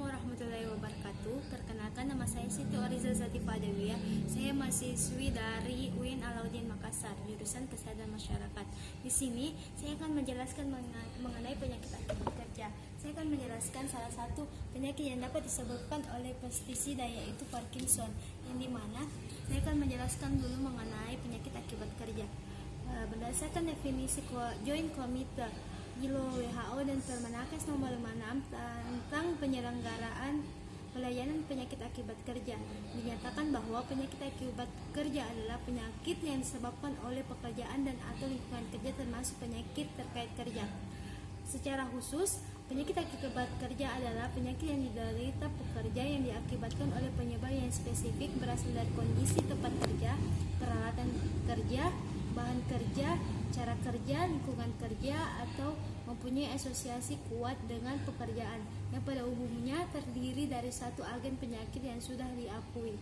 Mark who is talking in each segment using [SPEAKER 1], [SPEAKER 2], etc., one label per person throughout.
[SPEAKER 1] Assalamualaikum warahmatullahi wabarakatuh. Perkenalkan, nama saya Siti Oriza Zatifah Dewia. Saya mahasiswi dari UIN Alauddin Makassar, jurusan Kesehatan Masyarakat. Di sini saya akan menjelaskan mengenai penyakit akibat kerja. Saya akan menjelaskan salah satu penyakit yang dapat disebabkan oleh pestisida, yaitu Parkinson. Yang dimana saya akan menjelaskan dulu mengenai penyakit akibat kerja. Berdasarkan definisi Joint Committee ILO, WHO, dan Permenaker nomor 56 tentang penyelenggaraan pelayanan penyakit akibat kerja, dinyatakan bahwa penyakit akibat kerja adalah penyakit yang disebabkan oleh pekerjaan dan atau lingkungan kerja, termasuk penyakit terkait kerja. Secara khusus, penyakit akibat kerja adalah penyakit yang diderita pekerja yang diakibatkan oleh penyebab yang spesifik berasal dari kondisi tempat kerja, peralatan kerja, bahan kerja, cara kerja, lingkungan kerja, atau mempunyai asosiasi kuat dengan pekerjaan yang pada umumnya terdiri dari satu agen penyakit yang sudah diakui.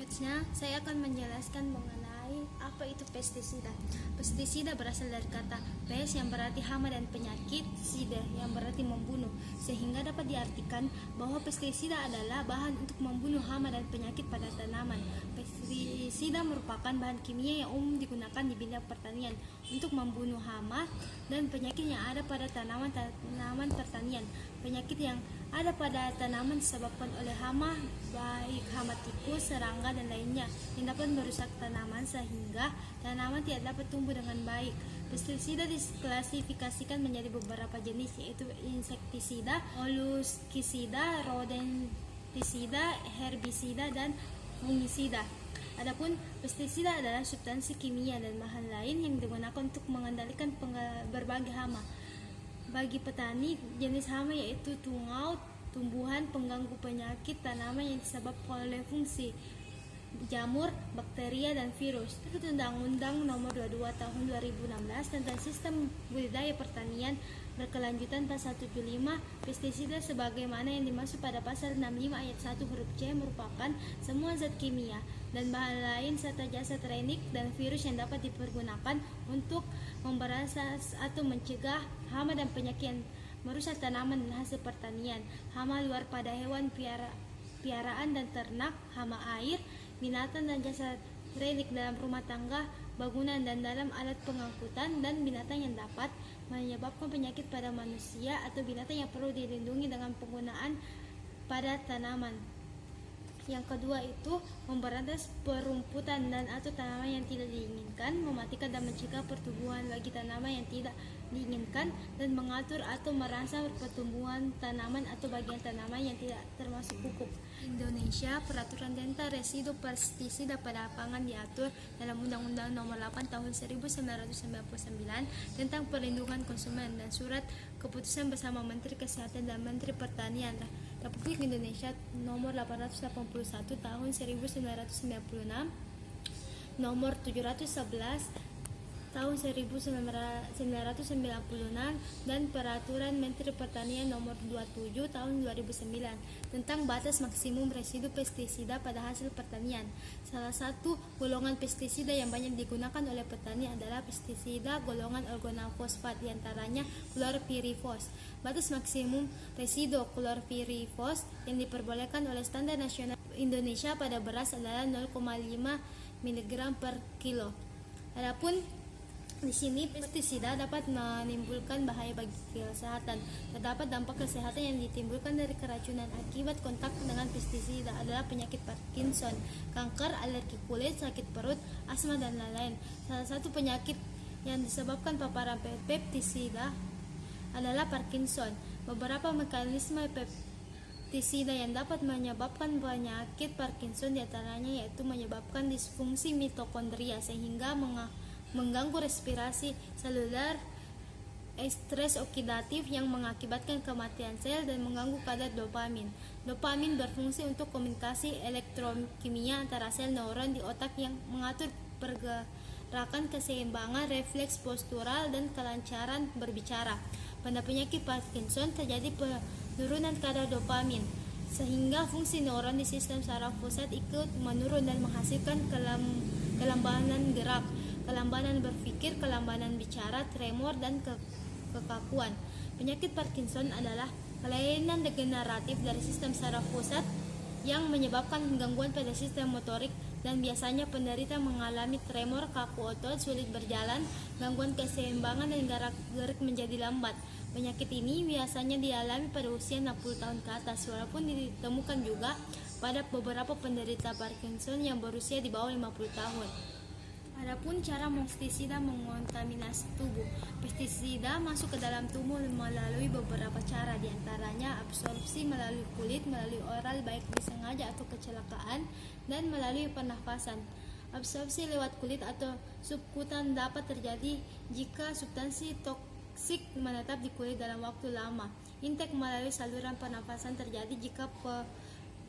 [SPEAKER 1] Selanjutnya, saya akan menjelaskan mengenai apa itu pestisida. Pestisida berasal dari kata pes yang berarti hama dan penyakit, sida yang berarti membunuh, sehingga dapat diartikan bahwa pestisida adalah bahan untuk membunuh hama dan penyakit pada tanaman. Pestisida merupakan bahan kimia yang umum digunakan di bidang pertanian untuk membunuh hama dan penyakit yang ada pada tanaman pertanian. Penyakit yang ada pada tanaman disebabkan oleh hama, baik hama tikus, serangga, dan lainnya, yang dapat merusak tanaman sehingga tanaman tidak dapat tumbuh dengan baik. Pestisida diklasifikasikan menjadi beberapa jenis, yaitu insektisida, moluskisida, rodentisida, herbisida, dan fungisida. Adapun pestisida adalah substansi kimia dan bahan lain yang digunakan untuk mengendalikan berbagai hama. Bagi petani, jenis hama yaitu tungau, tumbuhan pengganggu penyakit tanaman yang disebabkan oleh fungsi, jamur, bakteria, dan virus. Menurut Undang-Undang Nomor 22 Tahun 2016 tentang Sistem Budidaya Pertanian Berkelanjutan Pasal 75, pestisida sebagaimana yang dimaksud pada Pasal 65 ayat 1 huruf C merupakan semua zat kimia dan bahan lain serta jasa teknik dan virus yang dapat dipergunakan untuk memberantas atau mencegah hama dan penyakit yang merusak tanaman dan hasil pertanian, hama luar pada hewan piaraan dan ternak, hama air, binatang dan jasa teknik dalam rumah tangga, bangunan dan dalam alat pengangkutan, dan binatang yang dapat menyebabkan penyakit pada manusia atau binatang yang perlu dilindungi dengan penggunaan pada tanaman. Yang kedua itu memberantas perumputan dan atau tanaman yang tidak diinginkan, mematikan dan mencegah pertumbuhan bagi tanaman yang tidak diinginkan, dan mengatur atau merangsang pertumbuhan tanaman atau bagian tanaman yang tidak termasuk pupuk. Indonesia, peraturan tentang residu pestisida pada pangan diatur dalam Undang-Undang Nomor 8 Tahun 1999 tentang perlindungan konsumen dan surat keputusan bersama Menteri Kesehatan dan Menteri Pertanian Republik Indonesia Nomor 881 Tahun 1996, Nomor 711 Tahun 1996, dan Peraturan Menteri Pertanian Nomor 27 Tahun 2009 tentang batas maksimum residu pestisida pada hasil pertanian. Salah satu golongan pestisida yang banyak digunakan oleh petani adalah pestisida golongan organofosfat, diantaranya klorpirifos. Batas maksimum residu klorpirifos yang diperbolehkan oleh Standar Nasional Indonesia pada beras adalah 0,5 mg per kilo. Adapun di sini pestisida dapat menimbulkan bahaya bagi kesehatan. Terdapat dampak kesehatan yang ditimbulkan dari keracunan akibat kontak dengan pestisida adalah penyakit Parkinson, kanker, alergi kulit, sakit perut, asma, dan lain-lain. Salah satu penyakit yang disebabkan paparan pestisida adalah Parkinson. Beberapa mekanisme pestisida yang dapat menyebabkan penyakit Parkinson diantaranya yaitu menyebabkan disfungsi mitokondria sehingga mengganggu respirasi seluler, stres oksidatif yang mengakibatkan kematian sel, dan mengganggu kadar dopamin. Dopamin berfungsi untuk komunikasi elektrokimia antara sel neuron di otak yang mengatur pergerakan, keseimbangan, refleks postural, dan kelancaran berbicara. Pada penyakit Parkinson terjadi penurunan kadar dopamin, sehingga fungsi neuron di sistem saraf pusat ikut menurun dan menghasilkan kelambanan gerak, kelambanan berpikir, kelambanan bicara, tremor, dan kekakuan. Penyakit Parkinson adalah kelainan degeneratif dari sistem saraf pusat yang menyebabkan gangguan pada sistem motorik, dan biasanya penderita mengalami tremor, kaku otot, sulit berjalan, gangguan keseimbangan, dan gerak-gerik menjadi lambat. Penyakit ini biasanya dialami pada usia 60 tahun ke atas, walaupun ditemukan juga pada beberapa penderita Parkinson yang berusia di bawah 50 tahun. Adapun cara pestisida mengontaminasi tubuh. Pestisida masuk ke dalam tubuh melalui beberapa cara, diantaranya absorpsi melalui kulit, melalui oral baik disengaja atau kecelakaan, dan melalui pernafasan. Absorpsi lewat kulit atau subkutan dapat terjadi jika substansi toksik menetap di kulit dalam waktu lama. Intake melalui saluran pernafasan terjadi jika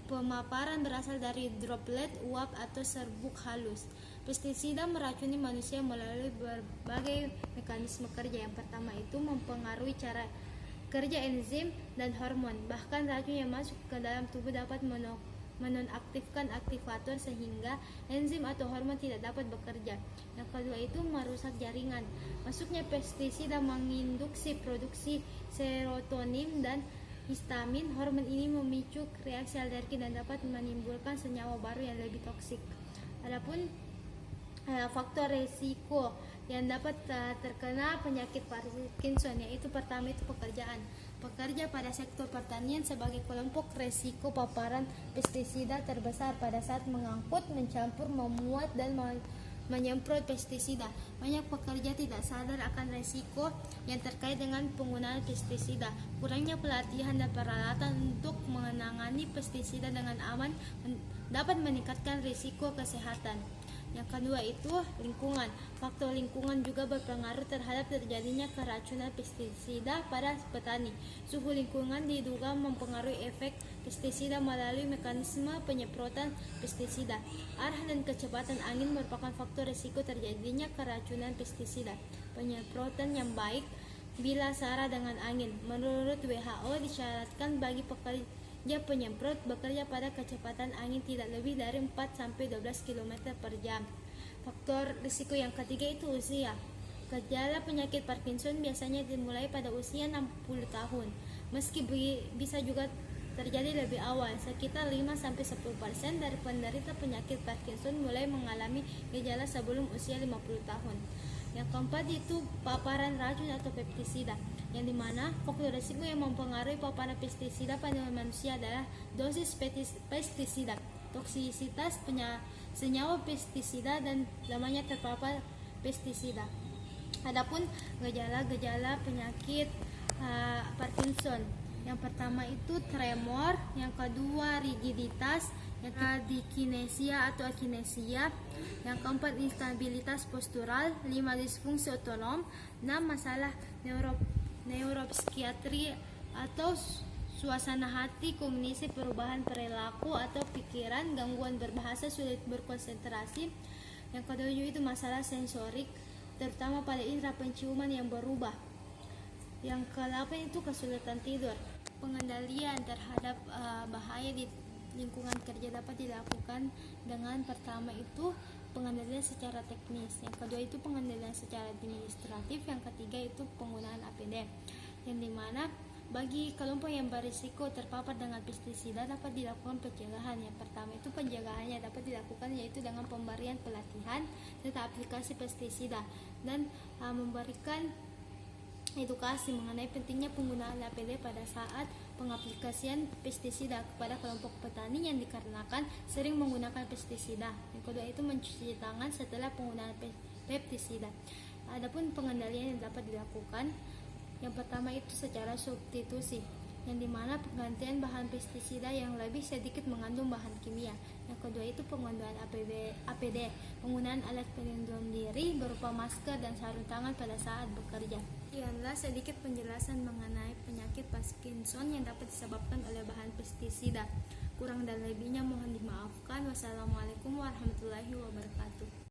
[SPEAKER 1] pemaparan berasal dari droplet, uap, atau serbuk halus. Pestisida meracuni manusia melalui berbagai mekanisme kerja. Yang pertama itu mempengaruhi cara kerja enzim dan hormon. Bahkan racun yang masuk ke dalam tubuh dapat menonaktifkan aktivator sehingga enzim atau hormon tidak dapat bekerja. Yang kedua itu merusak jaringan. Masuknya pestisida menginduksi produksi serotonin dan histamin. Hormon ini memicu reaksi alergi dan dapat menimbulkan senyawa baru yang lebih toksik. Adapun faktor resiko yang dapat terkena penyakit Parkinson, yaitu pertama itu pekerjaan. Pekerja pada sektor pertanian sebagai kelompok resiko paparan pestisida terbesar pada saat mengangkut, mencampur, memuat, dan menyemprot pestisida. Banyak pekerja tidak sadar akan resiko yang terkait dengan penggunaan pestisida. Kurangnya pelatihan dan peralatan untuk menangani pestisida dengan aman dapat meningkatkan risiko kesehatan. Yang kedua itu lingkungan. Faktor lingkungan juga berpengaruh terhadap terjadinya keracunan pestisida pada petani. Suhu lingkungan diduga mempengaruhi efek pestisida melalui mekanisme penyemprotan pestisida. Arah dan kecepatan angin merupakan faktor risiko terjadinya keracunan pestisida. Penyemprotan yang baik bila sara dengan angin. Menurut WHO disyaratkan bagi pekerja penyemprot bekerja pada kecepatan angin tidak lebih dari 4-12 km per jam. Faktor risiko yang ketiga itu usia. Gejala penyakit Parkinson biasanya dimulai pada usia 60 tahun. Meski bisa juga terjadi lebih awal, sekitar 5-10% dari penderita penyakit Parkinson mulai mengalami gejala sebelum usia 50 tahun. Yang keempat itu paparan racun atau pestisida, yang dimana faktor risiko yang mempengaruhi paparan pestisida pada manusia adalah dosis pestisida, toksisitas senyawa pestisida, dan lamanya terpapar pestisida. Adapun gejala-gejala penyakit Parkinson, yang pertama itu tremor, yang kedua rigiditas, yang dikinesia atau akinesia, yang keempat instabilitas postural, 5 disfungsi otonom, 6 masalah neuropsikiatri atau suasana hati, kognisi, perubahan perilaku atau pikiran, gangguan berbahasa, sulit berkonsentrasi. Yang ketujuh itu masalah sensorik, terutama pada indera penciuman yang berubah. Yang ke-8 itu kesulitan tidur. Pengendalian terhadap bahaya di lingkungan kerja dapat dilakukan dengan pertama itu pengendalian secara teknis, yang kedua itu pengendalian secara administratif, yang ketiga itu penggunaan APD, yang dimana bagi kelompok yang berisiko terpapar dengan pestisida dapat dilakukan pencegahan. Yang pertama itu pencegahannya dapat dilakukan yaitu dengan pemberian pelatihan tentang aplikasi pestisida dan memberikan edukasi mengenai pentingnya penggunaan APD pada saat pengaplikasian pestisida kepada kelompok petani yang dikarenakan sering menggunakan pestisida. Yang kedua itu mencuci tangan setelah penggunaan pestisida. Adapun pengendalian yang dapat dilakukan, yang pertama itu secara substitusi, yang dimana penggantian bahan pestisida yang lebih sedikit mengandung bahan kimia. Yang kedua itu penggunaan APD, penggunaan alat pelindung diri berupa masker dan sarung tangan pada saat bekerja. Sekianlah sedikit penjelasan mengenai penyakit Parkinson yang dapat disebabkan oleh bahan pestisida. Kurang dan lebihnya mohon dimaafkan. Wassalamualaikum warahmatullahi wabarakatuh.